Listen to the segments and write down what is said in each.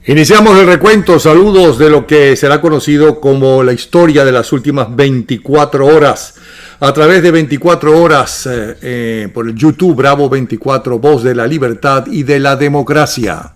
Iniciamos el recuento, saludos de lo que será conocido como la historia de las últimas 24 horas. A través de 24 horas por el YouTube Bravo 24, Voz de la Libertad y de la Democracia.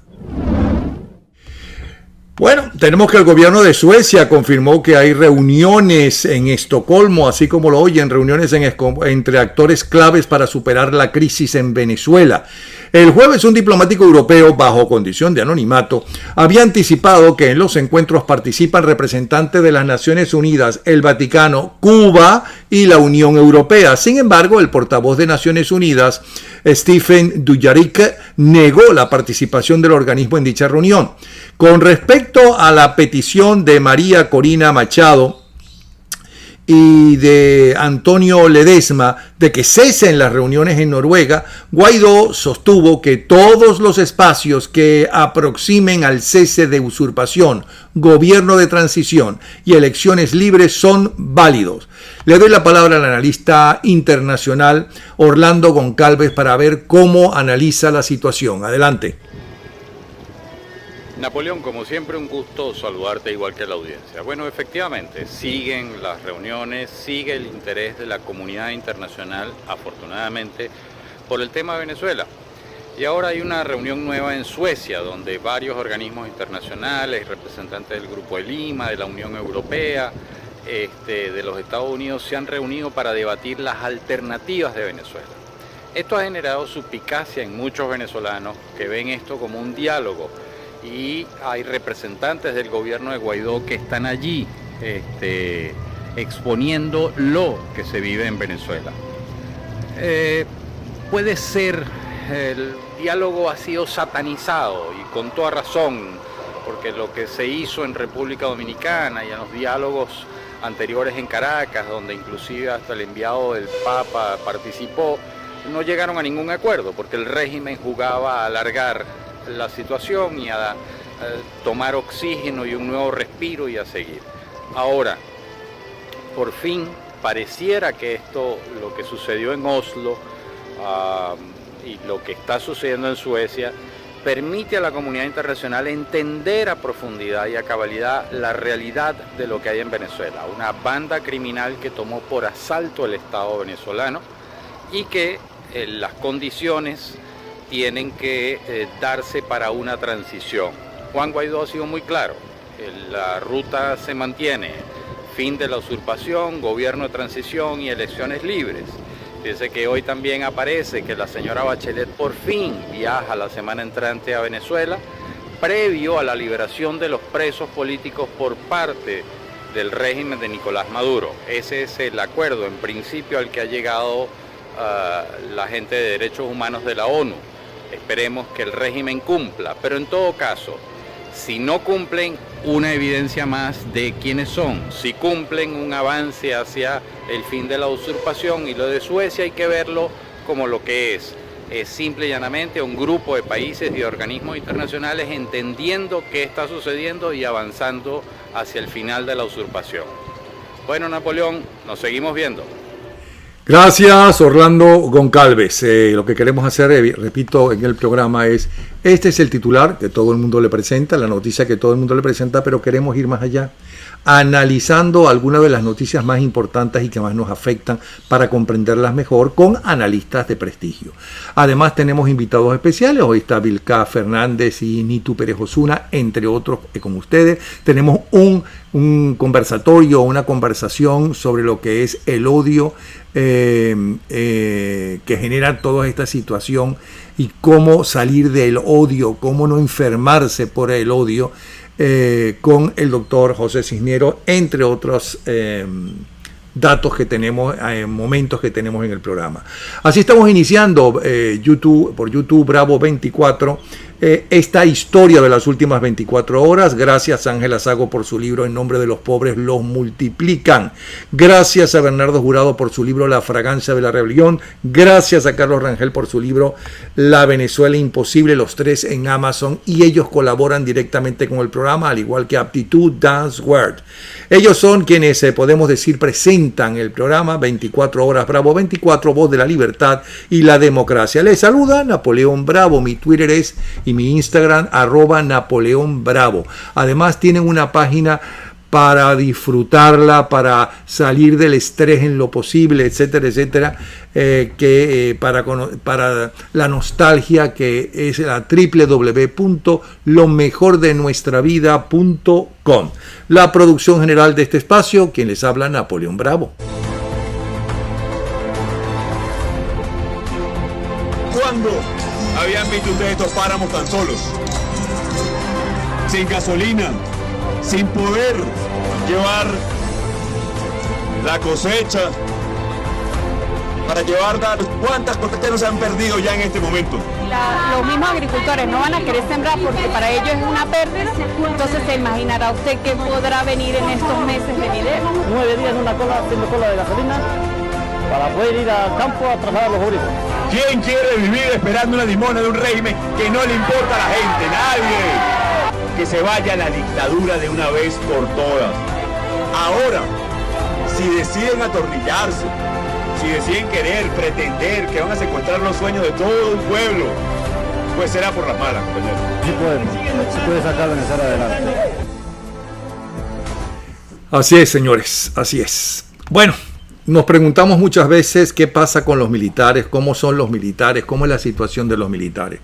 Bueno, tenemos que el gobierno de Suecia confirmó que hay reuniones en Estocolmo, así como lo oyen, reuniones entre actores claves para superar la crisis en Venezuela. El jueves, un diplomático europeo, bajo condición de anonimato, había anticipado que en los encuentros participan representantes de las Naciones Unidas, el Vaticano, Cuba y la Unión Europea. Sin embargo, el portavoz de Naciones Unidas, Stephen Dujarric, negó la participación del organismo en dicha reunión. Con respecto a la petición de María Corina Machado y de Antonio Ledesma de que cesen las reuniones en Noruega, Guaidó sostuvo que todos los espacios que aproximen al cese de usurpación, gobierno de transición y elecciones libres son válidos. Le doy la palabra al analista internacional Orlando Goncalves para ver cómo analiza la situación. Adelante. Napoleón, como siempre, un gusto saludarte igual que la audiencia. Bueno, efectivamente, siguen las reuniones, sigue el interés de la comunidad internacional, afortunadamente, por el tema de Venezuela. Y ahora hay una reunión nueva en Suecia, donde varios organismos internacionales, representantes del Grupo de Lima, de la Unión Europea, de los Estados Unidos, se han reunido para debatir las alternativas de Venezuela. Esto ha generado suspicacia en muchos venezolanos que ven esto como un diálogo. Y hay representantes del gobierno de Guaidó que están allí exponiendo lo que se vive en Venezuela. Puede ser, el diálogo ha sido satanizado y con toda razón, porque lo que se hizo en República Dominicana y en los diálogos anteriores en Caracas, donde inclusive hasta el enviado del Papa participó, no llegaron a ningún acuerdo, porque el régimen jugaba a alargar la situación y a tomar oxígeno y un nuevo respiro y a seguir. Ahora, por fin, pareciera que esto, lo que sucedió en Oslo y lo que está sucediendo en Suecia, permite a la comunidad internacional entender a profundidad y a cabalidad la realidad de lo que hay en Venezuela. Una banda criminal que tomó por asalto el Estado venezolano y que las condiciones tienen que darse para una transición. Juan Guaidó ha sido muy claro, la ruta se mantiene, fin de la usurpación, gobierno de transición y elecciones libres. Dice que hoy también aparece que la señora Bachelet por fin viaja la semana entrante a Venezuela, previo a la liberación de los presos políticos por parte del régimen de Nicolás Maduro. Ese es el acuerdo en principio al que ha llegado la gente de derechos humanos de la ONU. Esperemos que el régimen cumpla, pero en todo caso, si no cumplen, una evidencia más de quiénes son. Si cumplen, un avance hacia el fin de la usurpación, y lo de Suecia hay que verlo como lo que es simple y llanamente un grupo de países y organismos internacionales entendiendo qué está sucediendo y avanzando hacia el final de la usurpación. Bueno, Napoleón, nos seguimos viendo. Gracias, Orlando Goncalves. Lo que queremos hacer, repito, en el programa es, este es el titular que todo el mundo le presenta, la noticia que todo el mundo le presenta, pero queremos ir más allá, analizando algunas de las noticias más importantes y que más nos afectan para comprenderlas mejor con analistas de prestigio. Además tenemos invitados especiales, hoy está Vilca Fernández y Nitu Pérez Osuna, entre otros con ustedes. Tenemos un conversatorio, una conversación sobre lo que es el odio que genera toda esta situación y cómo salir del odio, cómo no enfermarse por el odio, con el doctor José Cisneros, entre otros datos que tenemos, momentos que tenemos en el programa. Así estamos iniciando por YouTube Bravo 24 esta historia de las últimas 24 horas. Gracias a Ángela Sago por su libro En nombre de los pobres los multiplican. Gracias a Bernardo Jurado por su libro La fragancia de la rebelión. Gracias a Carlos Rangel por su libro La Venezuela imposible, los tres en Amazon, y ellos colaboran directamente con el programa, al igual que Aptitud Dance Word. Ellos son quienes, podemos decir, presentan el programa 24 horas Bravo 24, Voz de la Libertad y la Democracia. Les saluda Napoleón Bravo, mi Twitter es y mi Instagram @Napoleón Bravo. Además tienen una página para disfrutarla, para salir del estrés en lo posible, etcétera, etcétera, para la nostalgia, que es la www.lomejordenuestravida.com. La producción general de este espacio, quien les habla, Napoleón Bravo. ¿Cuándo habían visto ustedes estos páramos tan solos? Sin gasolina, sin poder llevar la cosecha, para llevar cuántas cosechas no se han perdido ya en este momento. Los mismos agricultores no van a querer sembrar porque para ellos es una pérdida, entonces se imaginará usted qué podrá venir en estos meses venideros. 9 días en una cola, haciendo cola de gasolina para poder ir al campo a trasladar los jóvenes. ¿Quién quiere vivir esperando una limosna de un régimen que no le importa a la gente? Nadie. Que se vaya la dictadura de una vez por todas. Ahora, si deciden atornillarse, si deciden querer, pretender que van a secuestrar los sueños de todo un pueblo, pues será por las malas, compañeros. Sí puede sacar Venezuela adelante. Así es, señores, así es. Bueno, nos preguntamos muchas veces qué pasa con los militares, cómo son los militares, cómo es la situación de los militares.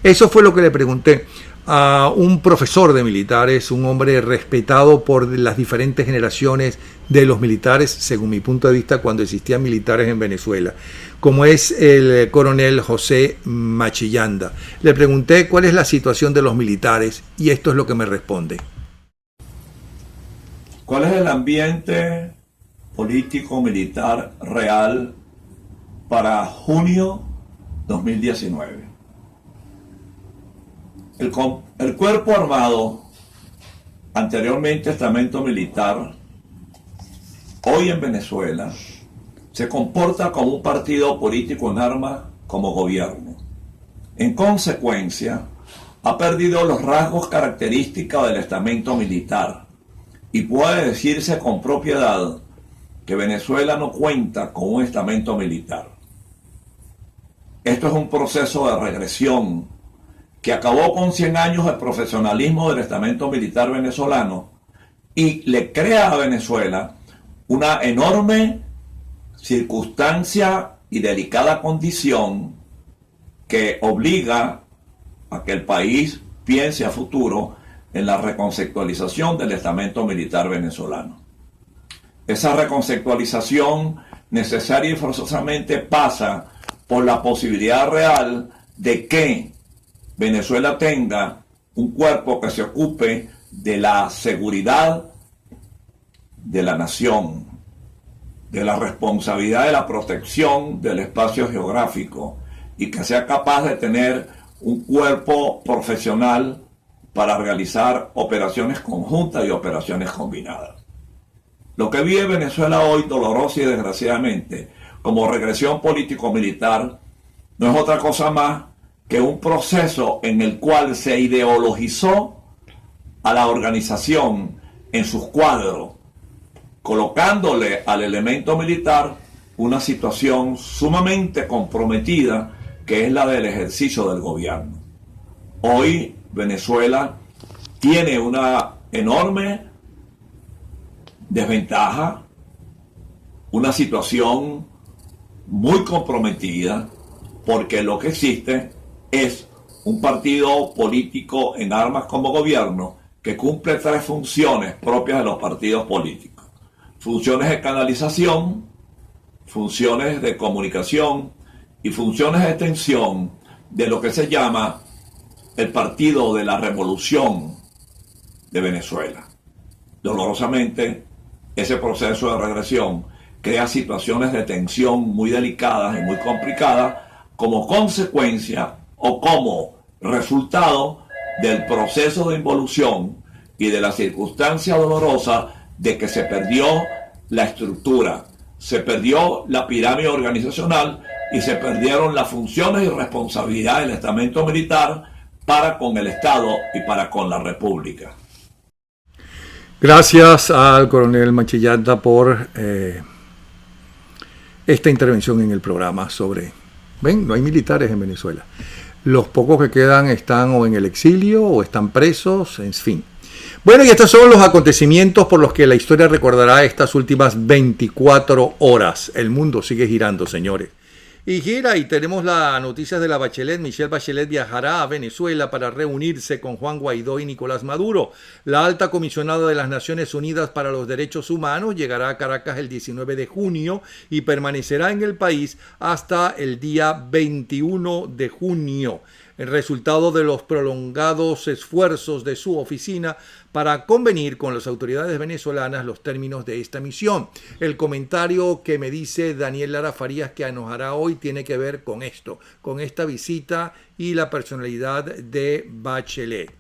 Eso fue lo que le pregunté a un profesor de militares, un hombre respetado por las diferentes generaciones de los militares, según mi punto de vista, cuando existían militares en Venezuela, como es el coronel José Machillanda. Le pregunté cuál es la situación de los militares y esto es lo que me responde. ¿Cuál es el ambiente político militar real para junio 2019? El cuerpo armado, anteriormente estamento militar, hoy en Venezuela, se comporta como un partido político en armas como gobierno. En consecuencia, ha perdido los rasgos característicos del estamento militar y puede decirse con propiedad que Venezuela no cuenta con un estamento militar. Esto es un proceso de regresión que acabó con 100 años de profesionalismo del estamento militar venezolano y le crea a Venezuela una enorme circunstancia y delicada condición que obliga a que el país piense a futuro en la reconceptualización del estamento militar venezolano. Esa reconceptualización necesaria y forzosamente pasa por la posibilidad real de que Venezuela tenga un cuerpo que se ocupe de la seguridad de la nación, de la responsabilidad de la protección del espacio geográfico y que sea capaz de tener un cuerpo profesional para realizar operaciones conjuntas y operaciones combinadas. Lo que vive Venezuela hoy, dolorosa y desgraciadamente, como regresión político-militar, no es otra cosa más que un proceso en el cual se ideologizó a la organización en sus cuadros, colocándole al elemento militar una situación sumamente comprometida, que es la del ejercicio del gobierno. Hoy Venezuela tiene una enorme desventaja, una situación muy comprometida, porque lo que existe es un partido político en armas como gobierno que cumple 3 funciones propias de los partidos políticos: funciones de canalización, funciones de comunicación y funciones de extensión de lo que se llama el Partido de la Revolución de Venezuela. Dolorosamente, ese proceso de regresión crea situaciones de tensión muy delicadas y muy complicadas como consecuencia o como resultado del proceso de involución y de la circunstancia dolorosa de que se perdió la estructura, se perdió la pirámide organizacional y se perdieron las funciones y responsabilidades del estamento militar para con el Estado y para con la República. Gracias al coronel Machillanda por esta intervención en el programa sobre... Ven, no hay militares en Venezuela. Los pocos que quedan están o en el exilio o están presos, en fin. Bueno, y estos son los acontecimientos por los que la historia recordará estas últimas 24 horas. El mundo sigue girando, señores. Y gira, y tenemos las noticias de la Bachelet. Michelle Bachelet viajará a Venezuela para reunirse con Juan Guaidó y Nicolás Maduro. La alta comisionada de las Naciones Unidas para los Derechos Humanos llegará a Caracas el 19 de junio y permanecerá en el país hasta el día 21 de junio. El resultado de los prolongados esfuerzos de su oficina para convenir con las autoridades venezolanas los términos de esta misión. El comentario que me dice Daniel Lara Farías que nos hará hoy tiene que ver con esto, con esta visita y la personalidad de Bachelet.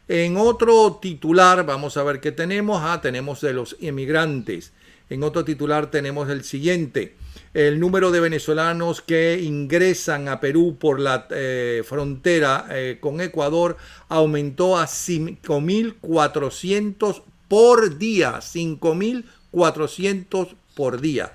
En otro titular, vamos a ver qué tenemos. Tenemos de los inmigrantes. En otro titular tenemos el siguiente. El número de venezolanos que ingresan a Perú por la frontera con Ecuador aumentó a 5.400 por día. 5.400 por día.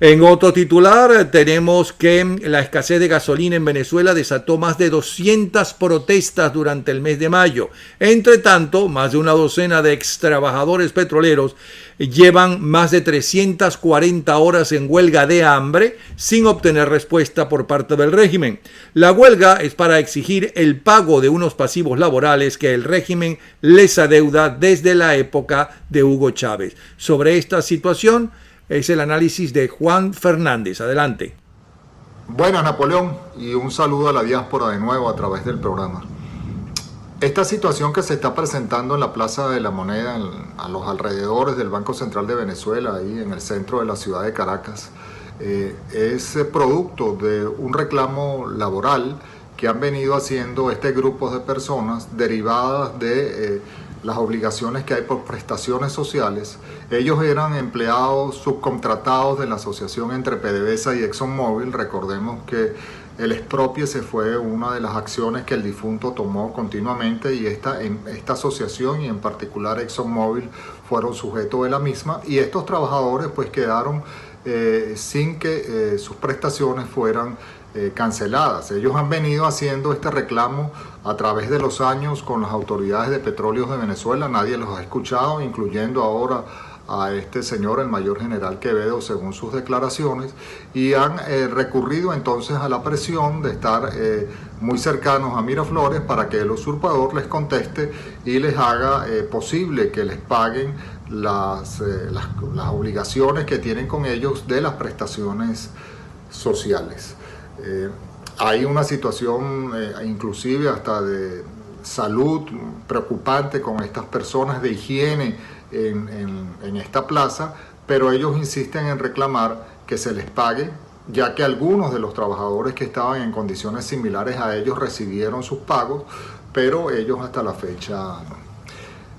En otro titular tenemos que la escasez de gasolina en Venezuela desató más de 200 protestas durante el mes de mayo. Entre tanto, más de una docena de extrabajadores petroleros llevan más de 340 horas en huelga de hambre sin obtener respuesta por parte del régimen. La huelga es para exigir el pago de unos pasivos laborales que el régimen les adeuda desde la época de Hugo Chávez. Sobre esta situación es el análisis de Juan Fernández. Adelante. Buenas, Napoleón, y un saludo a la diáspora de nuevo a través del programa. Esta situación que se está presentando en la Plaza de la Moneda, a los alrededores del Banco Central de Venezuela, ahí en el centro de la ciudad de Caracas, es producto de un reclamo laboral que han venido haciendo este grupo de personas derivadas de las obligaciones que hay por prestaciones sociales. Ellos eran empleados subcontratados de la asociación entre PDVSA y ExxonMobil. Recordemos que el expropiese fue una de las acciones que el difunto tomó continuamente y esta asociación y en particular ExxonMobil fueron sujetos de la misma, y estos trabajadores pues quedaron sin que sus prestaciones fueran canceladas. Ellos han venido haciendo este reclamo a través de los años con las autoridades de Petróleos de Venezuela. Nadie los ha escuchado, incluyendo ahora a este señor, el mayor general Quevedo, según sus declaraciones, y han recurrido entonces a la presión de estar muy cercanos a Miraflores para que el usurpador les conteste y les haga posible que les paguen las obligaciones que tienen con ellos de las prestaciones sociales. Hay una situación inclusive hasta de salud preocupante con estas personas, de higiene en esta plaza, pero ellos insisten en reclamar que se les pague, ya que algunos de los trabajadores que estaban en condiciones similares a ellos recibieron sus pagos, pero ellos hasta la fecha no.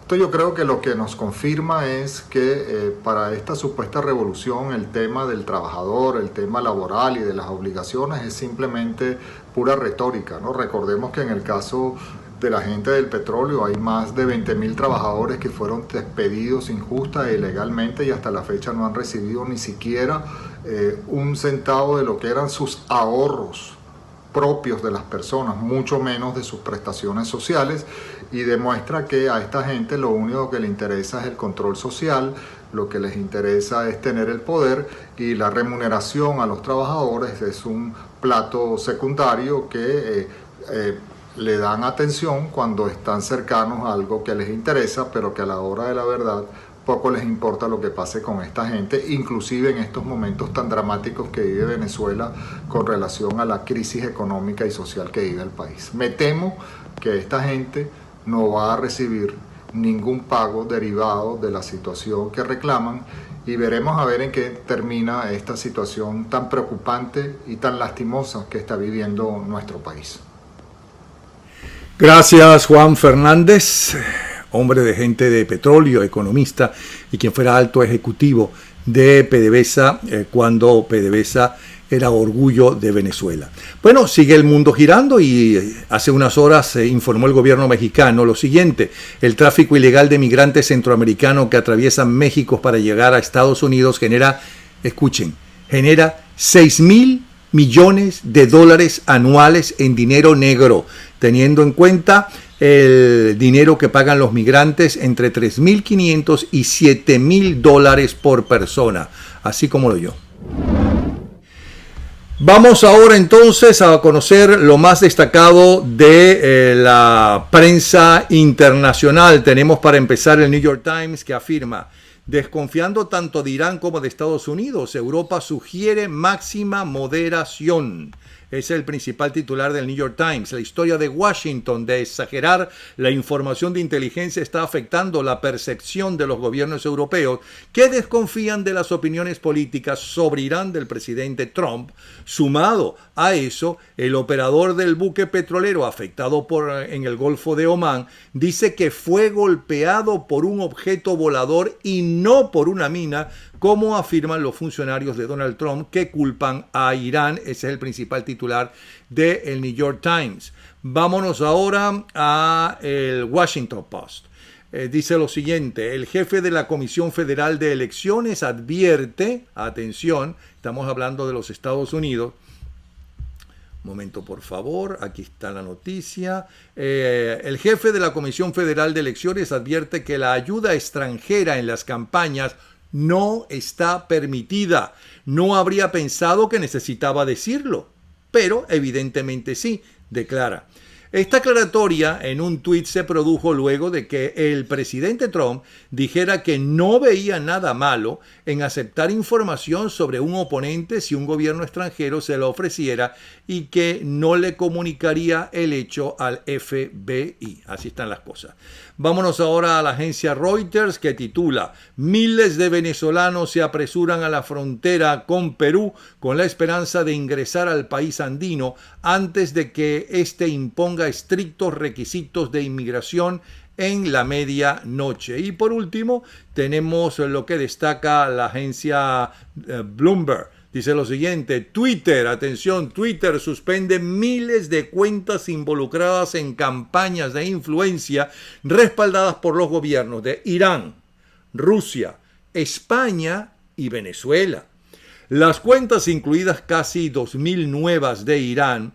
Esto yo creo que lo que nos confirma es que para esta supuesta revolución el tema del trabajador, el tema laboral y de las obligaciones es simplemente pura retórica, ¿no? Recordemos que en el caso de la gente del petróleo hay más de 20.000 trabajadores que fueron despedidos injusta e ilegalmente y hasta la fecha no han recibido ni siquiera un centavo de lo que eran sus ahorros propios de las personas, mucho menos de sus prestaciones sociales, y demuestra que a esta gente lo único que le interesa es el control social, lo que les interesa es tener el poder, y la remuneración a los trabajadores es un plato secundario que le dan atención cuando están cercanos a algo que les interesa, pero que a la hora de la verdad poco les importa lo que pase con esta gente, inclusive en estos momentos tan dramáticos que vive Venezuela con relación a la crisis económica y social que vive el país. Me temo que esta gente no va a recibir ningún pago derivado de la situación que reclaman, y veremos a ver en qué termina esta situación tan preocupante y tan lastimosa que está viviendo nuestro país. Gracias, Juan Fernández, hombre de gente de petróleo, economista y quien fuera alto ejecutivo de PDVSA cuando PDVSA era orgullo de Venezuela. Bueno, sigue el mundo girando y hace unas horas se informó el gobierno mexicano lo siguiente: el tráfico ilegal de migrantes centroamericanos que atraviesan México para llegar a Estados Unidos genera, escuchen, genera 6.000 millones de dólares anuales en dinero negro, teniendo en cuenta el dinero que pagan los migrantes entre $3.500 y $7.000 por persona, así como lo yo. Vamos ahora entonces a conocer lo más destacado de la prensa internacional. Tenemos para empezar el New York Times, que afirma: desconfiando tanto de Irán como de Estados Unidos, Europa sugiere máxima moderación. Es el principal titular del New York Times. La historia de Washington de exagerar la información de inteligencia está afectando la percepción de los gobiernos europeos, que desconfían de las opiniones políticas sobre Irán del presidente Trump. Sumado a eso, el operador del buque petrolero afectado en el Golfo de Omán dice que fue golpeado por un objeto volador y no por una mina, como afirman los funcionarios de Donald Trump, que culpan a Irán. Ese es el principal titular del New York Times. Vámonos ahora a el Washington Post. Dice lo siguiente: el jefe de la Comisión Federal de Elecciones advierte, atención, estamos hablando de los Estados Unidos. Un momento, por favor, aquí está la noticia. El jefe de la Comisión Federal de Elecciones advierte que la ayuda extranjera en las campañas no está permitida. No habría pensado que necesitaba decirlo, pero evidentemente sí, declara. Esta aclaratoria en un tuit se produjo luego de que el presidente Trump dijera que no veía nada malo en aceptar información sobre un oponente si un gobierno extranjero se lo ofreciera y que no le comunicaría el hecho al FBI. Así están las cosas. Vámonos ahora a la agencia Reuters, que titula: miles de venezolanos se apresuran a la frontera con Perú con la esperanza de ingresar al país andino antes de que éste imponga estrictos requisitos de inmigración en la medianoche. Y por último, tenemos lo que destaca la agencia Bloomberg. Dice lo siguiente: Twitter, atención, Twitter suspende miles de cuentas involucradas en campañas de influencia respaldadas por los gobiernos de Irán, Rusia, España y Venezuela. Las cuentas, incluidas casi 2.000 nuevas de Irán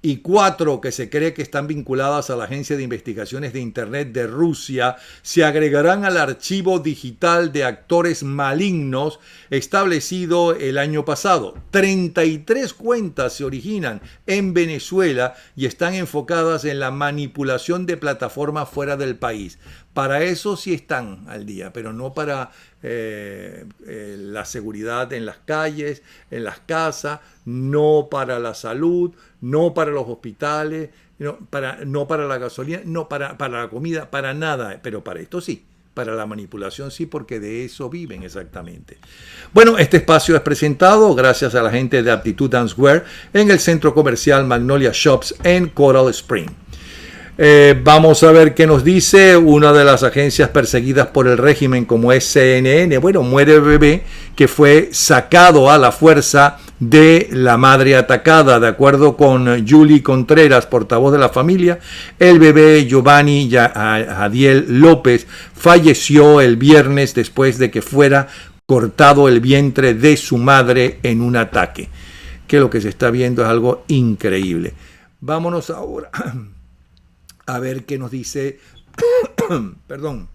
y 4 que se cree que están vinculadas a la Agencia de Investigaciones de Internet de Rusia, se agregarán al archivo digital de actores malignos establecido el año pasado. 33 cuentas se originan en Venezuela y están enfocadas en la manipulación de plataformas fuera del país. Para eso sí están al día, pero no para la seguridad en las calles, en las casas, no para la salud, no para los hospitales, no para la gasolina, no para la comida, para nada, pero para esto sí. Para la manipulación sí, porque de eso viven exactamente. Bueno, este espacio es presentado gracias a la gente de Aptitude Dancewear en el centro comercial Magnolia Shops en Coral Spring. Vamos a ver qué nos dice una de las agencias perseguidas por el régimen, como es CNN. Bueno, muere el bebé que fue sacado a la fuerza de la madre atacada. De acuerdo con Julie Contreras, portavoz de la familia, el bebé Giovanni Jadiel López falleció el viernes después de que fuera cortado el vientre de su madre en un ataque. Que lo que se está viendo es algo increíble. Vámonos ahora a ver qué nos dice, perdón,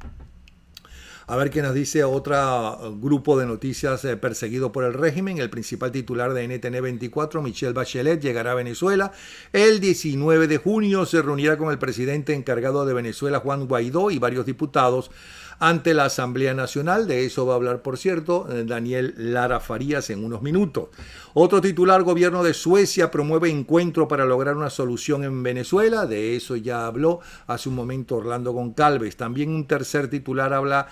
a ver qué nos dice otro grupo de noticias perseguido por el régimen. El principal titular de NTN 24, Michelle Bachelet, llegará a Venezuela. El 19 de junio se reunirá con el presidente encargado de Venezuela, Juan Guaidó, y varios diputados ante la Asamblea Nacional. De eso va a hablar, por cierto, Daniel Lara Farías en unos minutos. Otro titular: gobierno de Suecia promueve encuentro para lograr una solución en Venezuela. De eso ya habló hace un momento Orlando Goncalves. También un tercer titular habla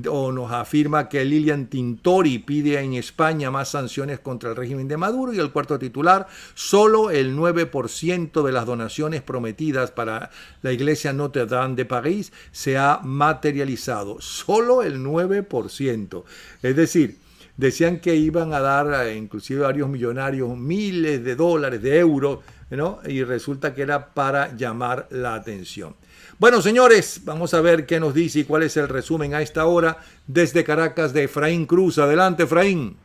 o nos afirma que Lilian Tintori pide en España más sanciones contra el régimen de Maduro. Y el cuarto titular: solo el 9% de las donaciones prometidas para la iglesia Notre Dame de París se ha materializado. Solo el 9%. Es decir, decían que iban a dar inclusive a varios millonarios miles de dólares, de euros, ¿no? Y resulta que era para llamar la atención. Bueno, señores, vamos a ver qué nos dice y cuál es el resumen a esta hora desde Caracas de Efraín Cruz. Adelante, Efraín.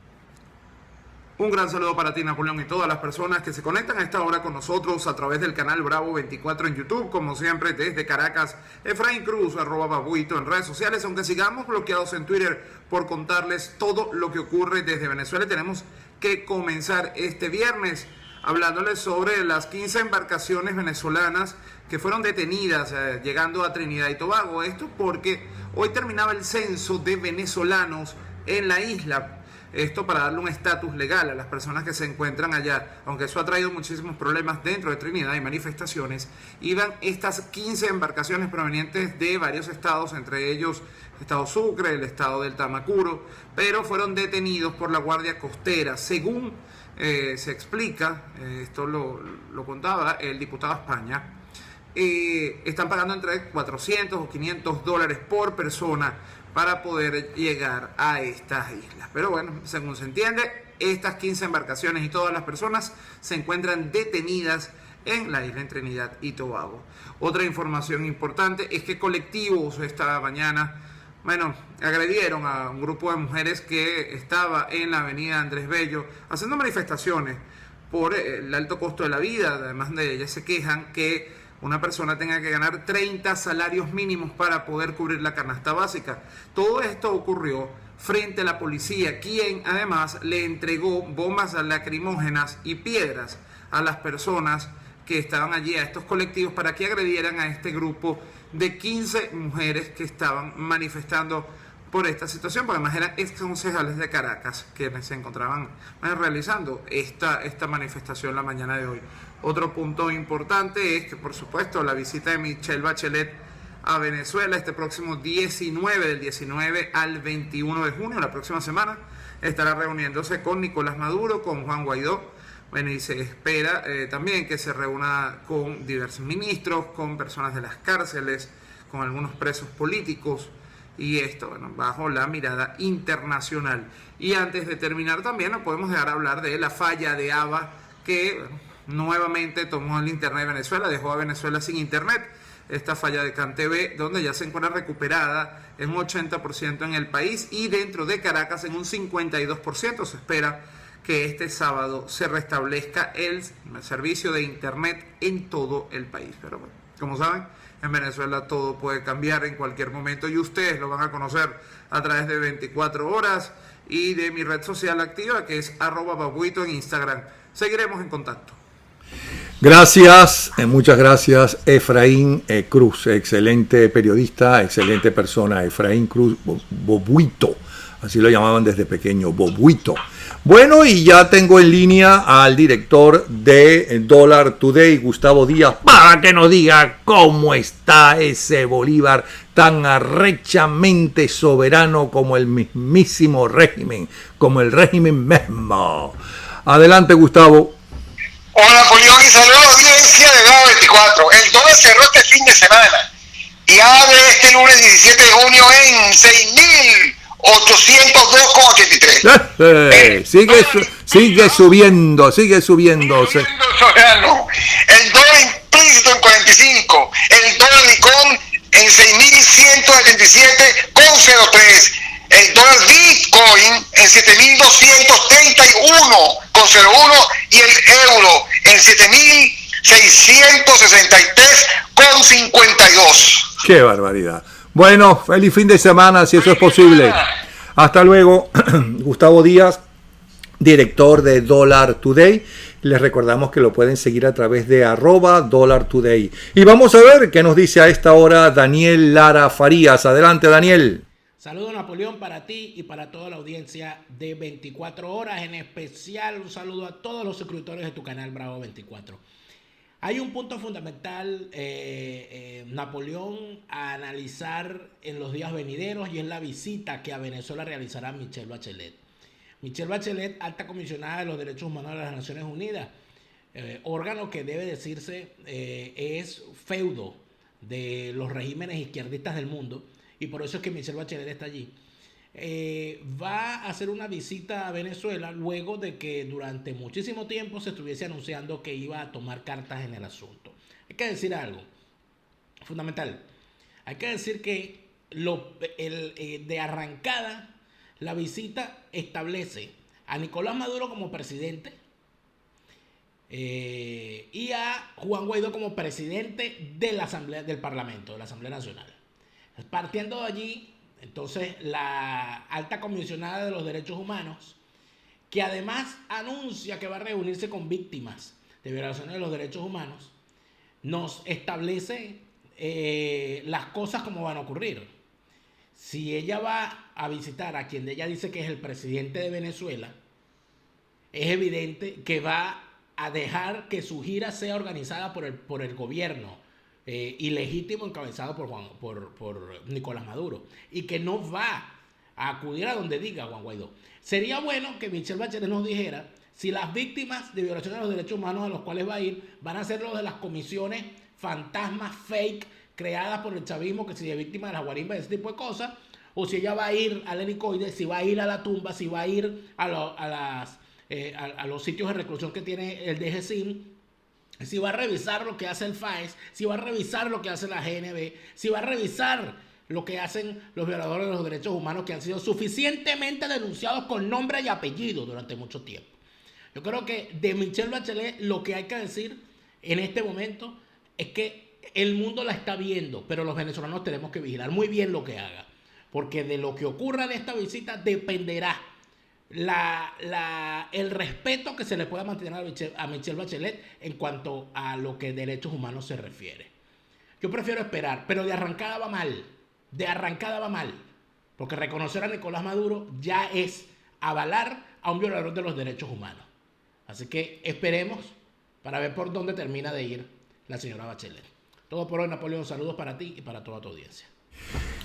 Un gran saludo para ti, Napoleón, y todas las personas que se conectan a esta hora con nosotros a través del canal Bravo 24 en YouTube. Como siempre, desde Caracas, Efraín Cruz, @babuito en redes sociales, aunque sigamos bloqueados en Twitter por contarles todo lo que ocurre desde Venezuela. Tenemos que comenzar este viernes hablándoles sobre las 15 embarcaciones venezolanas que fueron detenidas llegando a Trinidad y Tobago. Esto porque hoy terminaba el censo de venezolanos en la isla. Esto para darle un estatus legal a las personas que se encuentran allá. Aunque eso ha traído muchísimos problemas dentro de Trinidad y manifestaciones, iban estas 15 embarcaciones provenientes de varios estados, entre ellos el estado Sucre, el estado del Tamacuro, pero fueron detenidos por la Guardia Costera. Según se explica, esto lo contaba el diputado España, están pagando entre 400 o 500 dólares por persona para poder llegar a estas islas. Pero bueno, según se entiende, estas 15 embarcaciones y todas las personas se encuentran detenidas en la isla en Trinidad y Tobago. Otra información importante es que colectivos esta mañana, agredieron a un grupo de mujeres que estaba en la avenida Andrés Bello haciendo manifestaciones por el alto costo de la vida. Además de ellas se quejan que una persona tenga que ganar 30 salarios mínimos para poder cubrir la canasta básica. Todo esto ocurrió frente a la policía, quien además le entregó bombas lacrimógenas y piedras a las personas que estaban allí, a estos colectivos, para que agredieran a este grupo de 15 mujeres que estaban manifestando por esta situación, porque además eran ex concejales de Caracas quienes se encontraban realizando esta manifestación la mañana de hoy. Otro punto importante es que, por supuesto, la visita de Michelle Bachelet a Venezuela este próximo del 19 al 21 de junio, la próxima semana, estará reuniéndose con Nicolás Maduro, con Juan Guaidó. Bueno, y se espera también que se reúna con diversos ministros, con personas de las cárceles, con algunos presos políticos, y esto, bajo la mirada internacional. Y antes de terminar también no podemos dejar de hablar de la falla de ABA, que nuevamente tomó el internet de Venezuela, dejó a Venezuela sin internet. Esta falla de CanTV, donde ya se encuentra recuperada en un 80% en el país y dentro de Caracas en un 52%. Se espera que este sábado se restablezca el servicio de internet en todo el país. Pero bueno, como saben, en Venezuela todo puede cambiar en cualquier momento y ustedes lo van a conocer a través de 24 horas y de mi red social activa, que es @babuito en Instagram. Seguiremos en contacto. Gracias, muchas gracias, Efraín Cruz, excelente periodista, excelente persona, Efraín Cruz Bobuito, así lo llamaban desde pequeño, Bobuito. Bueno, y ya tengo en línea al director de Dollar Today, Gustavo Díaz, para que nos diga cómo está ese Bolívar tan arrechamente soberano como el mismísimo régimen, como el régimen mismo. Adelante, Gustavo. Hola, Napoleón, y saludos a la audiencia de Bravo 24. El dólar cerró este fin de semana y abre este lunes 17 de junio en 6.802,83. Sigue subiendo. El dólar implícito en 45, el dólar Nicón en 6.177,03. El dólar Bitcoin en 7.231,01 y el euro en 7.663,52. ¡Qué barbaridad! Bueno, feliz fin de semana, si eso es posible. Hasta luego. Gustavo Díaz, director de Dollar Today. Les recordamos que lo pueden seguir a través de @Dollar Today. Y vamos a ver qué nos dice a esta hora Daniel Lara Farías. Adelante, Daniel. Saludos, Napoleón, para ti y para toda la audiencia de 24 horas. En especial, un saludo a todos los suscriptores de tu canal Bravo 24. Hay un punto fundamental, Napoleón, a analizar en los días venideros, y es la visita que a Venezuela realizará Michelle Bachelet. Michelle Bachelet, alta comisionada de los derechos humanos de las Naciones Unidas, órgano que debe decirse es feudo de los regímenes izquierdistas del mundo, y por eso es que Michelle Bachelet está allí. Va a hacer una visita a Venezuela luego de que durante muchísimo tiempo se estuviese anunciando que iba a tomar cartas en el asunto. Hay que decir algo fundamental. Hay que decir que de arrancada la visita establece a Nicolás Maduro como presidente y a Juan Guaidó como presidente de la Asamblea, del Parlamento, de la Asamblea Nacional. Partiendo de allí, entonces, la alta comisionada de los derechos humanos, que además anuncia que va a reunirse con víctimas de violaciones de los derechos humanos, nos establece las cosas como van a ocurrir. Si ella va a visitar a quien ella dice que es el presidente de Venezuela, es evidente que va a dejar que su gira sea organizada por el gobierno ilegítimo encabezado por Nicolás Maduro, y que no va a acudir a donde diga Juan Guaidó. Sería bueno que Michelle Bachelet nos dijera si las víctimas de violación de los derechos humanos a los cuales va a ir van a ser los de las comisiones fantasmas fake creadas por el chavismo, que si es víctima de las guarimbas y ese tipo de cosas, o si ella va a ir al helicoide, si va a ir a la tumba, si va a ir a los sitios de reclusión que tiene el DGCIN, si va a revisar lo que hace el FAES, si va a revisar lo que hace la GNB, si va a revisar lo que hacen los violadores de los derechos humanos que han sido suficientemente denunciados con nombre y apellido durante mucho tiempo. Yo creo que de Michelle Bachelet lo que hay que decir en este momento es que el mundo la está viendo, pero los venezolanos tenemos que vigilar muy bien lo que haga, porque de lo que ocurra en esta visita dependerá el respeto que se le pueda mantener a Michelle Bachelet en cuanto a lo que derechos humanos se refiere. Yo prefiero esperar, pero de arrancada va mal, porque reconocer a Nicolás Maduro ya es avalar a un violador de los derechos humanos. Así que esperemos para ver por dónde termina de ir la señora Bachelet. Todo por hoy, Napoleón. Saludos para ti y para toda tu audiencia.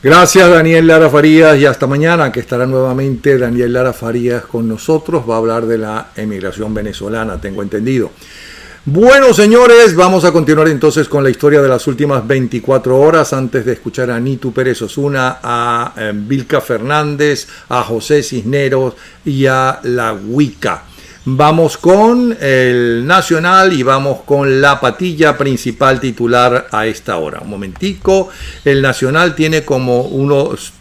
Gracias, Daniel Lara Farías, y hasta mañana, que estará nuevamente Daniel Lara Farías con nosotros. Va a hablar de la emigración venezolana, tengo entendido. Bueno, señores, vamos a continuar entonces con la historia de las últimas 24 horas, antes de escuchar a Nitu Pérez Osuna, a Vilca Fernández, a José Cisneros y a La Huica. Vamos con el Nacional y vamos con la patilla principal titular a esta hora. Un momentico, el Nacional tiene como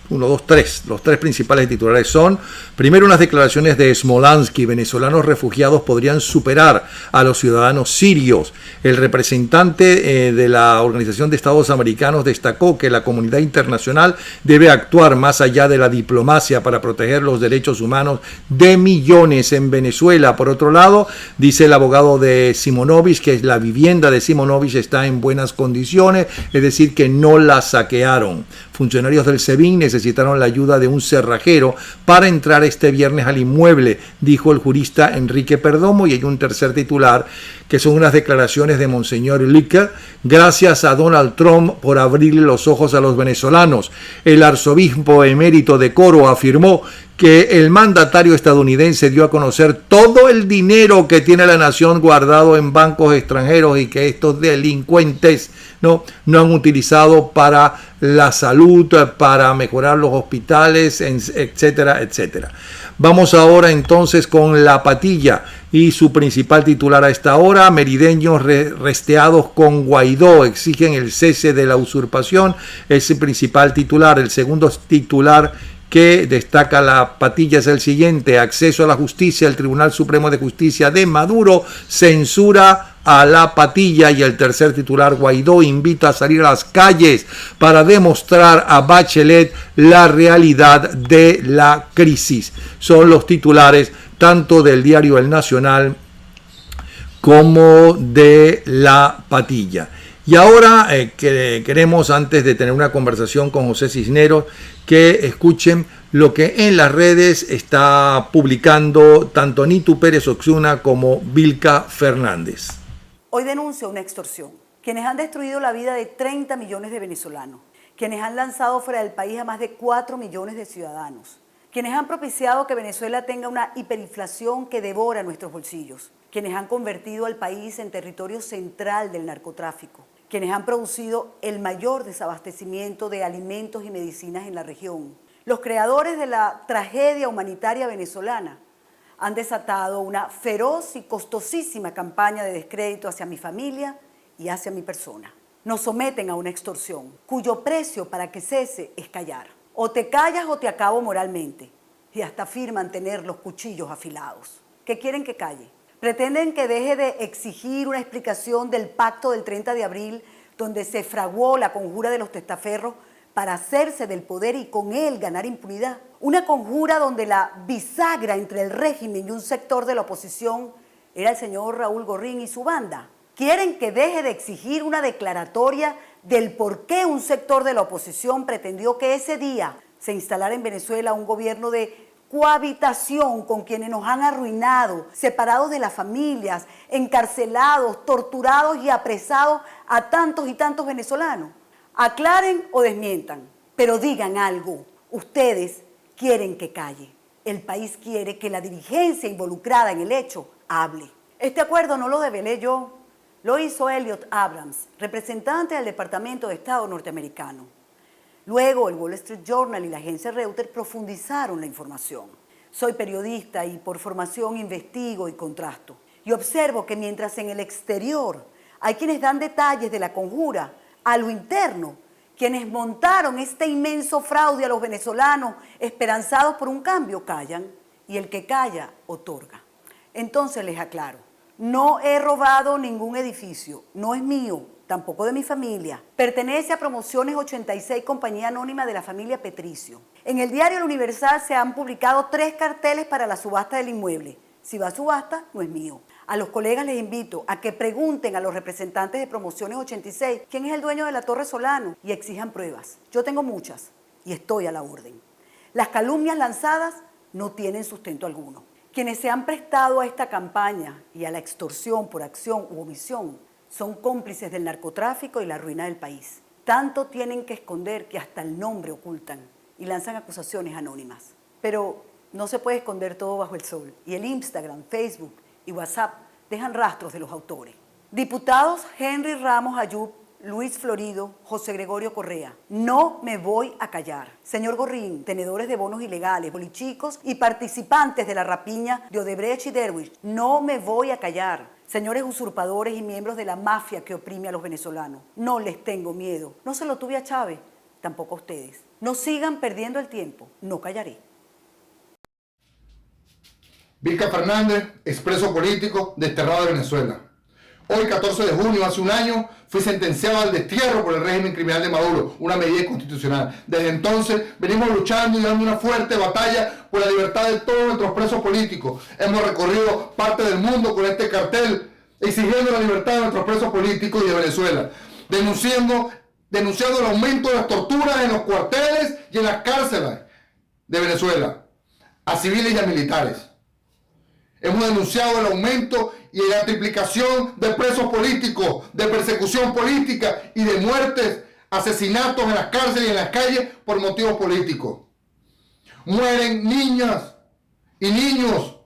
los tres principales titulares son: primero, unas declaraciones de Smolansky: venezolanos refugiados podrían superar a los ciudadanos sirios. El representante de la Organización de Estados Americanos destacó que la comunidad internacional debe actuar más allá de la diplomacia para proteger los derechos humanos de millones en Venezuela. Por otro lado, dice el abogado de Simonovich que la vivienda de Simonovich está en buenas condiciones, es decir, que no la saquearon. Funcionarios del SEBIN necesitaron la ayuda de un cerrajero para entrar este viernes al inmueble, dijo el jurista Enrique Perdomo. Y hay un tercer titular, que son unas declaraciones de Monseñor Licker: gracias a Donald Trump por abrirle los ojos a los venezolanos. El arzobispo emérito de Coro afirmó que el mandatario estadounidense dio a conocer todo el dinero que tiene la nación guardado en bancos extranjeros y que estos delincuentes no han utilizado para la salud, para mejorar los hospitales, etcétera, etcétera. Vamos ahora entonces con la patilla y su principal titular a esta hora: merideños resteados con Guaidó exigen el cese de la usurpación. Es el principal titular. El segundo titular que destaca la patilla es el siguiente: acceso a la justicia. El Tribunal Supremo de Justicia de Maduro censura a la patilla. Y el tercer titular: Guaidó invita a salir a las calles para demostrar a Bachelet la realidad de la crisis. Son los titulares tanto del diario El Nacional como de la patilla. Y ahora queremos, antes de tener una conversación con José Cisneros, que escuchen lo que en las redes está publicando tanto Nitu Pérez Osuna como Vilca Fernández. Hoy denuncio una extorsión. Quienes han destruido la vida de 30 millones de venezolanos, quienes han lanzado fuera del país a más de 4 millones de ciudadanos, quienes han propiciado que Venezuela tenga una hiperinflación que devora nuestros bolsillos, quienes han convertido al país en territorio central del narcotráfico, quienes han producido el mayor desabastecimiento de alimentos y medicinas en la región. Los creadores de la tragedia humanitaria venezolana han desatado una feroz y costosísima campaña de descrédito hacia mi familia y hacia mi persona. Nos someten a una extorsión, cuyo precio para que cese es callar. O te callas o te acabo moralmente. y hasta afirman tener los cuchillos afilados. ¿Qué quieren que calle? Pretenden que deje de exigir una explicación del pacto del 30 de abril, donde se fraguó la conjura de los testaferros para hacerse del poder y con él ganar impunidad. Una conjura donde la bisagra entre el régimen y un sector de la oposición era el señor Raúl Gorrín y su banda. Quieren que deje de exigir una declaratoria del por qué un sector de la oposición pretendió que ese día se instalara en Venezuela un gobierno de cohabitación con quienes nos han arruinado, separados de las familias, encarcelados, torturados y apresados a tantos y tantos venezolanos. Aclaren o desmientan, pero digan algo. Ustedes quieren que calle. El país quiere que la dirigencia involucrada en el hecho hable. Este acuerdo no lo develé yo, lo hizo Elliot Abrams, representante del Departamento de Estado norteamericano. Luego, el Wall Street Journal y la agencia Reuters profundizaron la información. Soy periodista y por formación investigo y contrasto. Y observo que mientras en el exterior hay quienes dan detalles de la conjura, a lo interno, quienes montaron este inmenso fraude a los venezolanos esperanzados por un cambio callan, y el que calla otorga. Entonces les aclaro, no he robado ningún edificio, no es mío, tampoco de mi familia. Pertenece a Promociones 86, compañía anónima de la familia Petricio. En el diario El Universal se han publicado 3 carteles para la subasta del inmueble. Si va a subasta, no es mío. A los colegas les invito a que pregunten a los representantes de Promociones 86 quién es el dueño de la Torre Solano y exijan pruebas. Yo tengo muchas y estoy a la orden. Las calumnias lanzadas no tienen sustento alguno. Quienes se han prestado a esta campaña y a la extorsión por acción u omisión son cómplices del narcotráfico y la ruina del país. Tanto tienen que esconder que hasta el nombre ocultan y lanzan acusaciones anónimas. Pero no se puede esconder todo bajo el sol. Y el Instagram, Facebook y WhatsApp dejan rastros de los autores. Diputados Henry Ramos Ayub, Luis Florido, José Gregorio Correa. No me voy a callar. Señor Gorrín, tenedores de bonos ilegales, bolichicos y participantes de la rapiña de Odebrecht y Derwish. No me voy a callar. Señores usurpadores y miembros de la mafia que oprime a los venezolanos. No les tengo miedo. No se lo tuve a Chávez, tampoco a ustedes. No sigan perdiendo el tiempo. No callaré. Vilca Fernández, expreso político, desterrado de Venezuela. Hoy, 14 de junio, hace un año, fui sentenciado al destierro por el régimen criminal de Maduro, una medida inconstitucional. Desde entonces, venimos luchando y dando una fuerte batalla por la libertad de todos nuestros presos políticos. Hemos recorrido parte del mundo con este cartel, exigiendo la libertad de nuestros presos políticos y de Venezuela, denunciando el aumento de las torturas en los cuarteles y en las cárceles de Venezuela, a civiles y a militares. Hemos denunciado el aumento y la triplicación de presos políticos, de persecución política y de muertes, asesinatos en las cárceles y en las calles por motivos políticos. Mueren niñas y niños,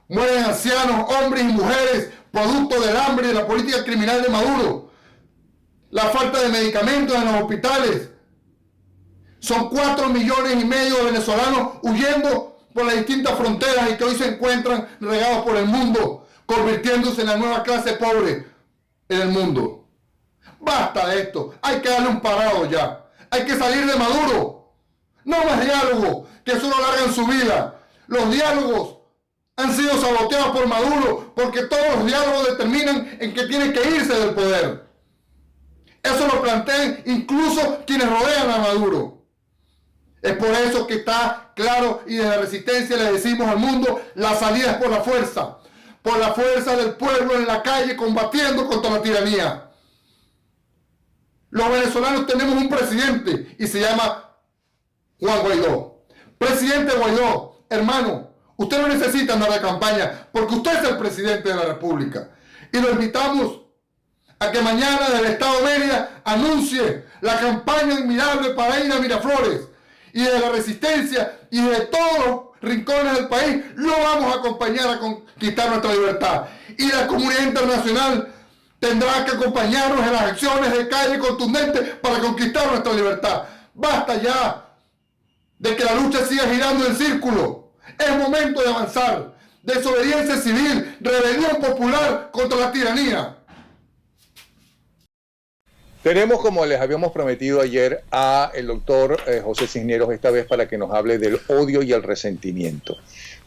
mueren ancianos, hombres y mujeres, producto del hambre y de la política criminal de Maduro. La falta de medicamentos en los hospitales. Son 4,5 millones de venezolanos huyendo por las distintas fronteras y que hoy se encuentran regados por el mundo, convirtiéndose en la nueva clase pobre en el mundo. Basta de esto, hay que darle un parado ya, hay que salir de Maduro. No más diálogo, que solo alargan su vida. Los diálogos han sido saboteados por Maduro porque todos los diálogos determinan en que tiene que irse del poder. Eso lo plantean incluso quienes rodean a Maduro. Es por eso que está claro y desde la resistencia le decimos al mundo, la salida es por la fuerza del pueblo en la calle combatiendo contra la tiranía. Los venezolanos tenemos un presidente y se llama Juan Guaidó. Presidente Guaidó, hermano, usted no necesita andar de campaña porque usted es el presidente de la República. Y lo invitamos a que mañana del Estado Mérida anuncie la campaña admirable para ir a Miraflores. Y de la resistencia y de todos los rincones del país lo vamos a acompañar a conquistar nuestra libertad. Y la comunidad internacional tendrá que acompañarnos en las acciones de calle contundentes para conquistar nuestra libertad. Basta ya de que la lucha siga girando en círculo. Es momento de avanzar. Desobediencia civil, rebelión popular contra la tiranía. Tenemos, como les habíamos prometido ayer, a el doctor José Cisneros, esta vez para que nos hable del odio y el resentimiento.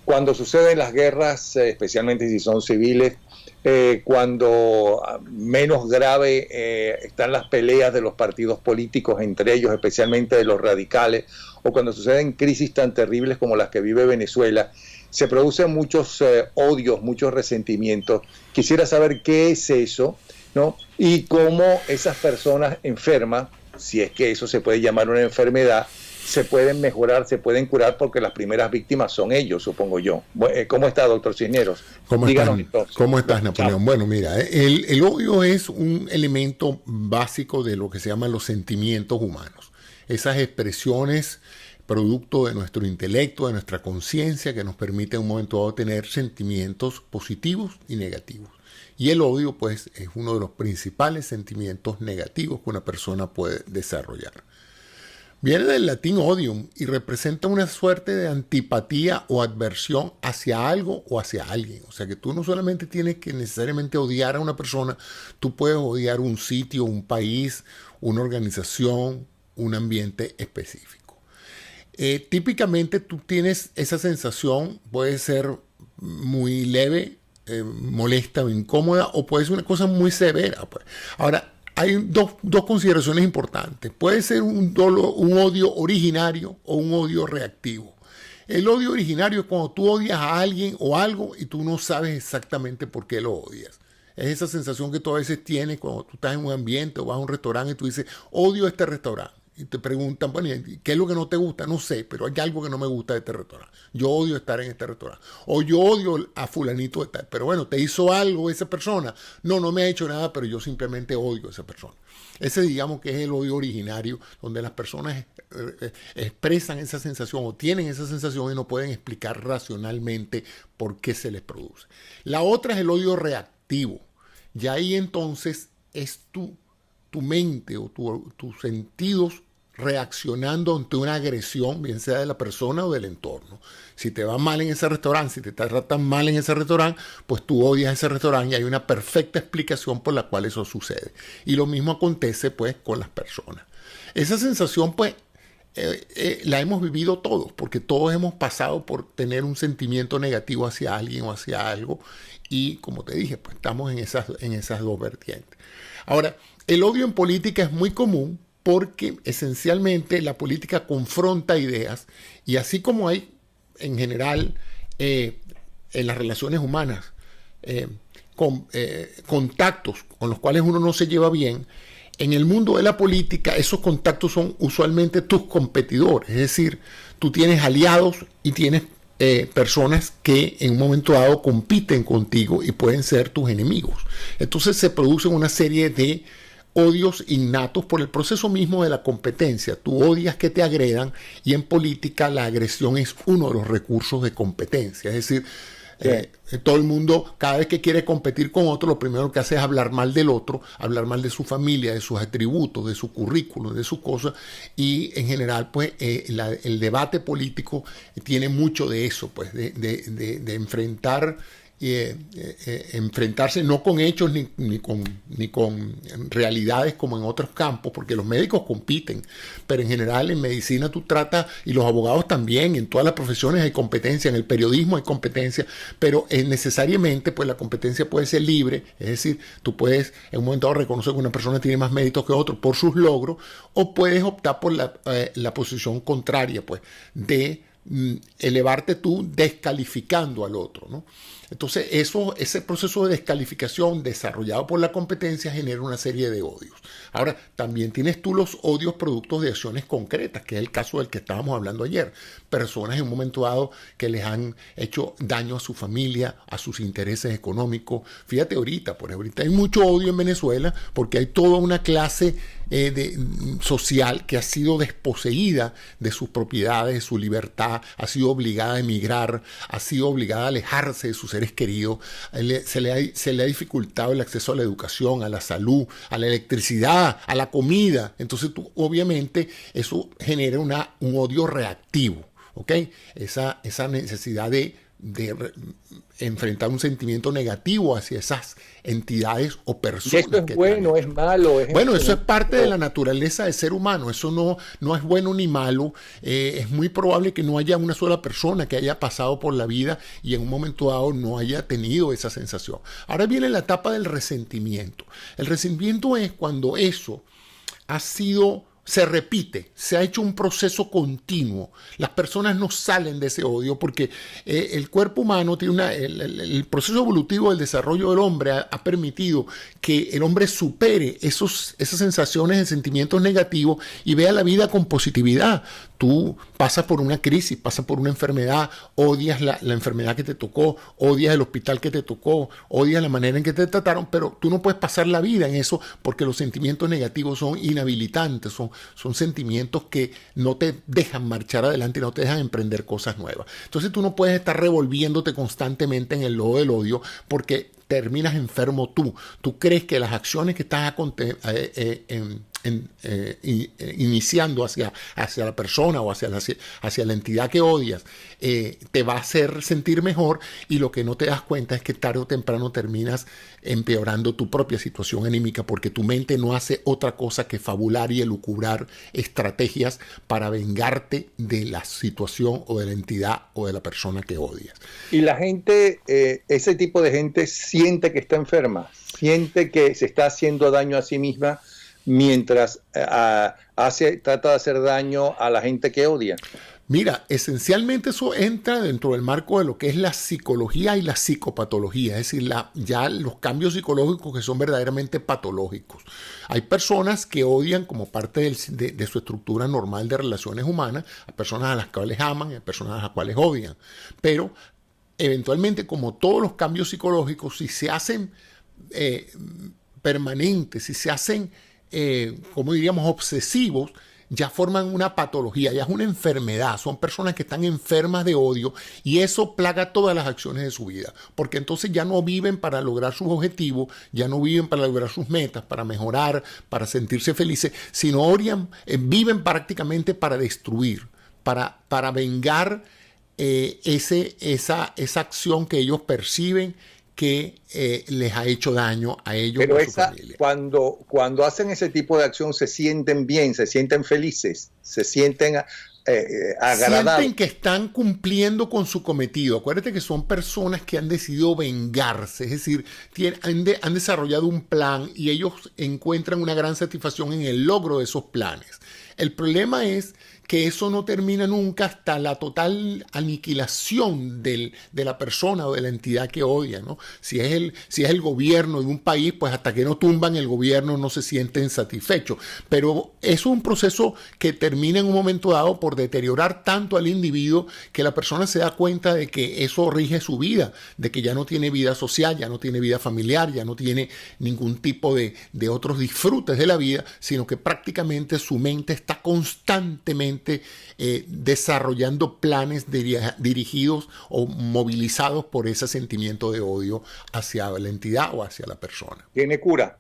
Cuando suceden las guerras, especialmente si son civiles, cuando menos grave están las peleas de los partidos políticos entre ellos, especialmente de los radicales, o cuando suceden crisis tan terribles como las que vive Venezuela, se producen muchos odios, muchos resentimientos. Quisiera saber qué es eso, ¿no? Y cómo esas personas enfermas, si es que eso se puede llamar una enfermedad, se pueden mejorar, se pueden curar, porque las primeras víctimas son ellos, supongo yo. ¿Cómo está, doctor Cisneros? ¿Cómo estás, Napoleón? Chao. Bueno, mira, el odio es un elemento básico de lo que se llaman los sentimientos humanos. Esas expresiones producto de nuestro intelecto, de nuestra conciencia, que nos permite en un momento dado tener sentimientos positivos y negativos. Y el odio, pues, es uno de los principales sentimientos negativos que una persona puede desarrollar. Viene del latín odium y representa una suerte de antipatía o adversión hacia algo o hacia alguien. O sea que tú no solamente tienes que necesariamente odiar a una persona, tú puedes odiar un sitio, un país, una organización, un ambiente específico. Típicamente tú tienes esa sensación, puede ser muy leve, molesta o incómoda, o puede ser una cosa muy severa. Pues. Ahora, hay dos consideraciones importantes. Puede ser un odio originario o un odio reactivo. El odio originario es cuando tú odias a alguien o algo y tú no sabes exactamente por qué lo odias. Es esa sensación que tú a veces tienes cuando tú estás en un ambiente o vas a un restaurante y tú dices, odio este restaurante. Y te preguntan, bueno, ¿qué es lo que no te gusta? No sé, pero hay algo que no me gusta de este restaurante. Yo odio estar en este restaurante. O yo odio a fulanito de tal. Pero bueno, ¿te hizo algo esa persona? No me ha hecho nada, pero yo simplemente odio a esa persona. Ese, digamos, que es el odio originario, donde las personas expresan esa sensación o tienen esa sensación y no pueden explicar racionalmente por qué se les produce. La otra es el odio reactivo. Y ahí entonces es tu mente o tus sentidos reaccionando ante una agresión, bien sea de la persona o del entorno. Si te va mal en ese restaurante, si te tratan mal en ese restaurante, pues tú odias ese restaurante y hay una perfecta explicación por la cual eso sucede. Y lo mismo acontece pues con las personas. Esa sensación pues la hemos vivido todos, porque todos hemos pasado por tener un sentimiento negativo hacia alguien o hacia algo y como te dije, pues estamos en esas dos vertientes. Ahora, el odio en política es muy común porque esencialmente la política confronta ideas y así como hay en general en las relaciones humanas contactos con los cuales uno no se lleva bien, en el mundo de la política esos contactos son usualmente tus competidores, es decir, tú tienes aliados y tienes personas que en un momento dado compiten contigo y pueden ser tus enemigos. Entonces se producen una serie de odios innatos por el proceso mismo de la competencia. Tú odias que te agredan y en política la agresión es uno de los recursos de competencia. Es decir, todo el mundo, cada vez que quiere competir con otro, lo primero que hace es hablar mal del otro, hablar mal de su familia, de sus atributos, de su currículum, de sus cosas. Y en general, pues, el debate político tiene mucho de eso, pues, de enfrentar enfrentarse no con hechos ni con realidades como en otros campos, porque los médicos compiten, pero en general en medicina tú tratas, y los abogados también, en todas las profesiones hay competencia, en el periodismo hay competencia, pero necesariamente pues la competencia puede ser libre, es decir, tú puedes en un momento dado reconocer que una persona tiene más méritos que otro por sus logros, o puedes optar por la posición contraria, pues, de elevarte tú descalificando al otro, ¿no? Entonces ese proceso de descalificación desarrollado por la competencia genera una serie de odios. Ahora, también tienes tú los odios productos de acciones concretas, que es el caso del que estábamos hablando ayer. Personas en un momento dado que les han hecho daño a su familia, a sus intereses económicos. Fíjate ahorita hay mucho odio en Venezuela porque hay toda una clase social que ha sido desposeída de sus propiedades, de su libertad, ha sido obligada a emigrar, ha sido obligada a alejarse de sus seres queridos, se le ha dificultado el acceso a la educación, a la salud, a la electricidad, a la comida. Entonces obviamente eso genera un odio reactivo, ¿ok? Esa necesidad de enfrentar un sentimiento negativo hacia esas entidades o personas. ¿Y esto es bueno, es malo? Bueno, eso es parte de la naturaleza del ser humano. Eso no es bueno ni malo. Es muy probable que no haya una sola persona que haya pasado por la vida y en un momento dado no haya tenido esa sensación. Ahora viene la etapa del resentimiento. El resentimiento es cuando eso se repite, se ha hecho un proceso continuo. Las personas no salen de ese odio porque el cuerpo humano tiene el proceso evolutivo del desarrollo del hombre ha permitido que el hombre supere esas sensaciones de sentimientos negativos y vea la vida con positividad. Tú pasas por una crisis, pasas por una enfermedad, odias la enfermedad que te tocó, odias el hospital que te tocó, odias la manera en que te trataron, pero tú no puedes pasar la vida en eso porque los sentimientos negativos son inhabilitantes, son sentimientos que no te dejan marchar adelante y no te dejan emprender cosas nuevas. Entonces tú no puedes estar revolviéndote constantemente en el lodo del odio porque terminas enfermo tú. Tú crees que las acciones que estás iniciando hacia la persona o hacia la entidad que odias, te va a hacer sentir mejor, y lo que no te das cuenta es que tarde o temprano terminas empeorando tu propia situación anímica porque tu mente no hace otra cosa que fabular y elucubrar estrategias para vengarte de la situación o de la entidad o de la persona que odias. Y la gente, ese tipo de gente siente que está enferma, siente que se está haciendo daño a sí misma mientras trata de hacer daño a la gente que odia. Mira, esencialmente eso entra dentro del marco de lo que es la psicología y la psicopatología, es decir, ya los cambios psicológicos que son verdaderamente patológicos. Hay personas que odian como parte de su estructura normal de relaciones humanas, a personas a las cuales aman y a personas a las cuales odian. Pero eventualmente, como todos los cambios psicológicos, si se hacen permanentes, si se hacen, como diríamos, obsesivos, ya forman una patología, ya es una enfermedad. Son personas que están enfermas de odio y eso plaga todas las acciones de su vida, porque entonces ya no viven para lograr sus objetivos, ya no viven para lograr sus metas, para mejorar, para sentirse felices, sino viven prácticamente para destruir, para vengar esa acción que ellos perciben que les ha hecho daño a ellos. Pero y a su familia. Cuando hacen ese tipo de acción se sienten bien, se sienten felices, se sienten agradables. Sienten que están cumpliendo con su cometido. Acuérdate que son personas que han decidido vengarse, es decir, han desarrollado un plan y ellos encuentran una gran satisfacción en el logro de esos planes. El problema es que eso no termina nunca hasta la total aniquilación de la persona o de la entidad que odia, ¿no? Si es el gobierno de un país, pues hasta que no tumban el gobierno no se sienten satisfechos. Pero eso es un proceso que termina en un momento dado por deteriorar tanto al individuo que la persona se da cuenta de que eso rige su vida, de que ya no tiene vida social, ya no tiene vida familiar, ya no tiene ningún tipo de otros disfrutes de la vida, sino que prácticamente su mente está constantemente desarrollando planes dirigidos o movilizados por ese sentimiento de odio hacia la entidad o hacia la persona. ¿Tiene cura?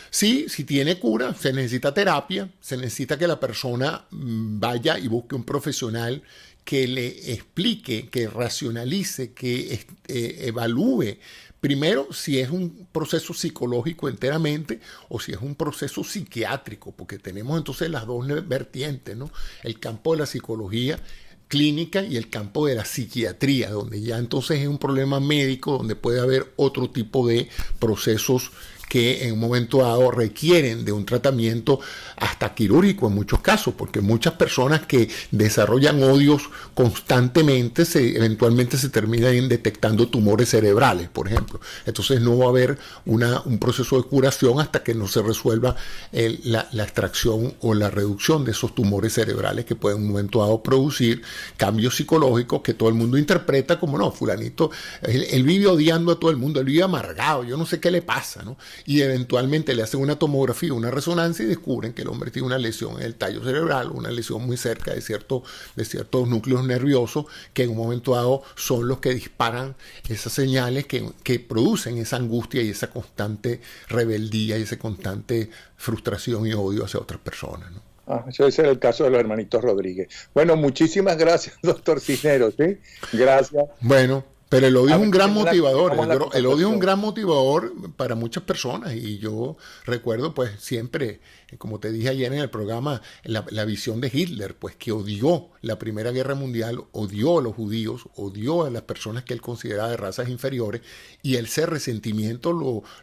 Sí, si tiene cura, se necesita terapia, se necesita que la persona vaya y busque un profesional que le explique, que racionalice, que evalúe primero si es un proceso psicológico enteramente o si es un proceso psiquiátrico, porque tenemos entonces las dos vertientes, ¿no? El campo de la psicología clínica y el campo de la psiquiatría, donde ya entonces es un problema médico, donde puede haber otro tipo de procesos que en un momento dado requieren de un tratamiento hasta quirúrgico en muchos casos, porque muchas personas que desarrollan odios constantemente eventualmente se terminan detectando tumores cerebrales, por ejemplo. Entonces no va a haber un proceso de curación hasta que no se resuelva la extracción o la reducción de esos tumores cerebrales que pueden en un momento dado producir cambios psicológicos que todo el mundo interpreta como no, fulanito, él vive odiando a todo el mundo, él vive amargado, yo no sé qué le pasa, ¿no? Y eventualmente le hacen una tomografía, una resonancia y descubren que el hombre tiene una lesión en el tallo cerebral, una lesión muy cerca de ciertos núcleos nerviosos que en un momento dado son los que disparan esas señales que producen esa angustia y esa constante rebeldía y esa constante frustración y odio hacia otras personas, ¿no? Eso es el caso de los hermanitos Rodríguez. Bueno, muchísimas gracias, doctor Cisneros. ¿Sí? Gracias. Bueno, pero el odio es un gran motivador. El odio es un gran motivador para muchas personas. Y yo recuerdo, pues, siempre, como te dije ayer en el programa, la visión de Hitler, pues, que odió la Primera Guerra Mundial, odió a los judíos, odió a las personas que él consideraba de razas inferiores, y ese resentimiento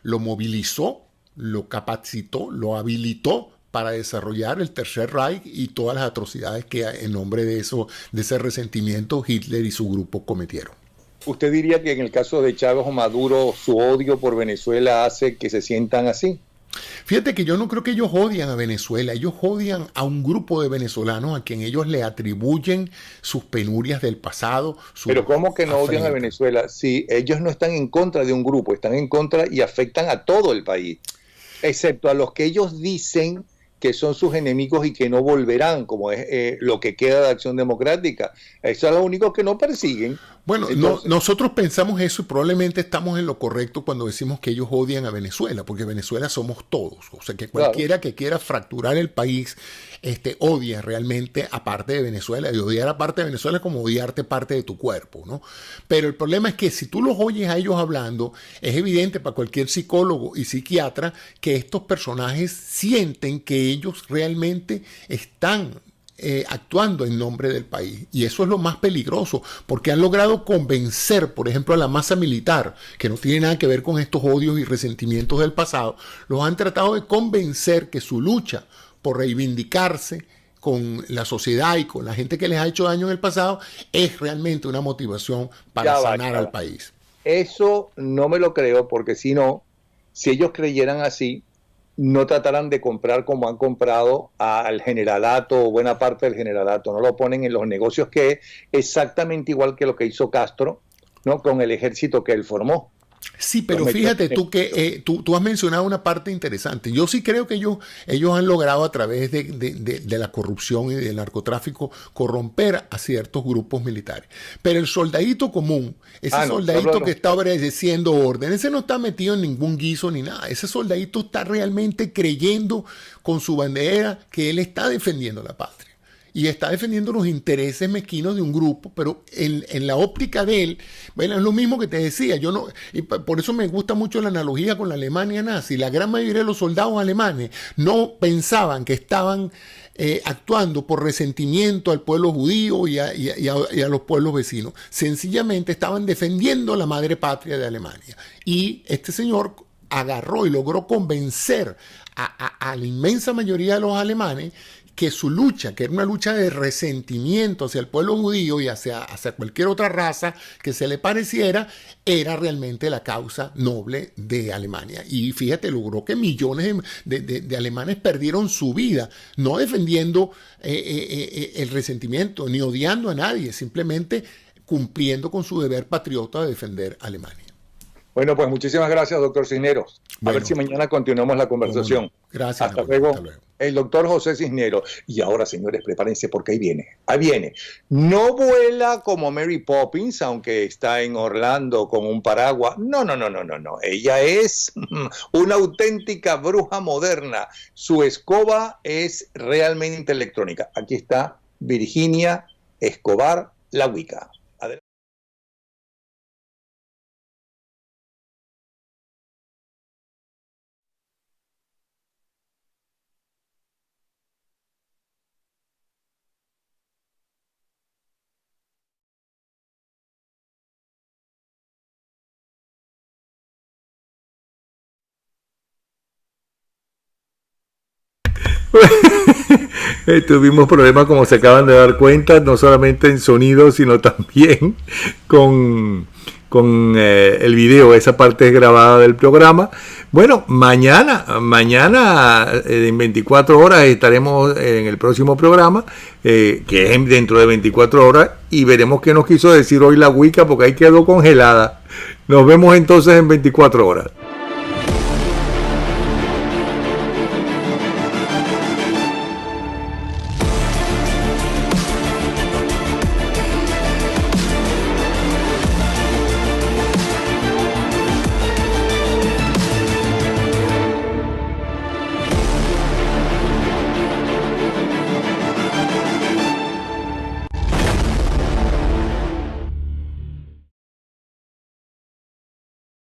lo movilizó, lo capacitó, lo habilitó para desarrollar el Tercer Reich y todas las atrocidades que en nombre de ese resentimiento Hitler y su grupo cometieron. ¿Usted diría que en el caso de Chávez o Maduro su odio por Venezuela hace que se sientan así? Fíjate que yo no creo que ellos odian a Venezuela, ellos odian a un grupo de venezolanos a quien ellos le atribuyen sus penurias del pasado. Pero ¿cómo que no odian a Venezuela? Si ellos no están en contra de un grupo, están en contra y afectan a todo el país, excepto a los que ellos dicen que son sus enemigos y que no volverán, como es lo que queda de Acción Democrática. Eso es lo único que no persiguen. Bueno, entonces, nosotros pensamos eso y probablemente estamos en lo correcto cuando decimos que ellos odian a Venezuela, porque Venezuela somos todos. O sea, que cualquiera que quiera fracturar el país odia realmente a parte de Venezuela, y odiar a parte de Venezuela es como odiarte parte de tu cuerpo, ¿no? Pero el problema es que si tú los oyes a ellos hablando, es evidente para cualquier psicólogo y psiquiatra que estos personajes sienten que ellos realmente están actuando en nombre del país, y eso es lo más peligroso, porque han logrado convencer, por ejemplo, a la masa militar, que no tiene nada que ver con estos odios y resentimientos del pasado, los han tratado de convencer que su lucha por reivindicarse con la sociedad y con la gente que les ha hecho daño en el pasado es realmente una motivación para sanar al país. Eso no me lo creo, porque si ellos creyeran así, no tratarán de comprar como han comprado al generalato o buena parte del generalato, no lo ponen en los negocios, que es exactamente igual que lo que hizo Castro, ¿no? Con el ejército que él formó. Sí, pero fíjate tú que tú has mencionado una parte interesante. Yo sí creo que ellos han logrado a través de la corrupción y del narcotráfico corromper a ciertos grupos militares. Pero el soldadito común, ese soldadito que está obedeciendo órdenes, ese no está metido en ningún guiso ni nada. Ese soldadito está realmente creyendo con su bandera que él está defendiendo la patria. Y está defendiendo los intereses mezquinos de un grupo, pero en la óptica de él, bueno, es lo mismo que te decía, y por eso me gusta mucho la analogía con la Alemania nazi. La gran mayoría de los soldados alemanes no pensaban que estaban actuando por resentimiento al pueblo judío y a los pueblos vecinos. Sencillamente estaban defendiendo la madre patria de Alemania. Y este señor agarró y logró convencer a la inmensa mayoría de los alemanes que su lucha, que era una lucha de resentimiento hacia el pueblo judío y hacia cualquier otra raza que se le pareciera, era realmente la causa noble de Alemania. Y fíjate, logró que millones de alemanes perdieron su vida, no defendiendo el resentimiento, ni odiando a nadie, simplemente cumpliendo con su deber patriota de defender a Alemania. Bueno, pues muchísimas gracias, doctor Cisneros. A ver si mañana continuamos la conversación. Gracias. Hasta luego. El doctor José Cisneros. Y ahora, señores, prepárense porque ahí viene. Ahí viene. No vuela como Mary Poppins, aunque está en Orlando con un paraguas. No. Ella es una auténtica bruja moderna. Su escoba es realmente electrónica. Aquí está Virginia Escobar, la Wicca. Adelante. Tuvimos problemas, como se acaban de dar cuenta, no solamente en sonido, sino también con el video. Esa parte es grabada del programa. Bueno, mañana en 24 horas estaremos en el próximo programa, que es dentro de 24 horas, y veremos qué nos quiso decir hoy la Wicca, porque ahí quedó congelada. Nos vemos entonces en 24 horas.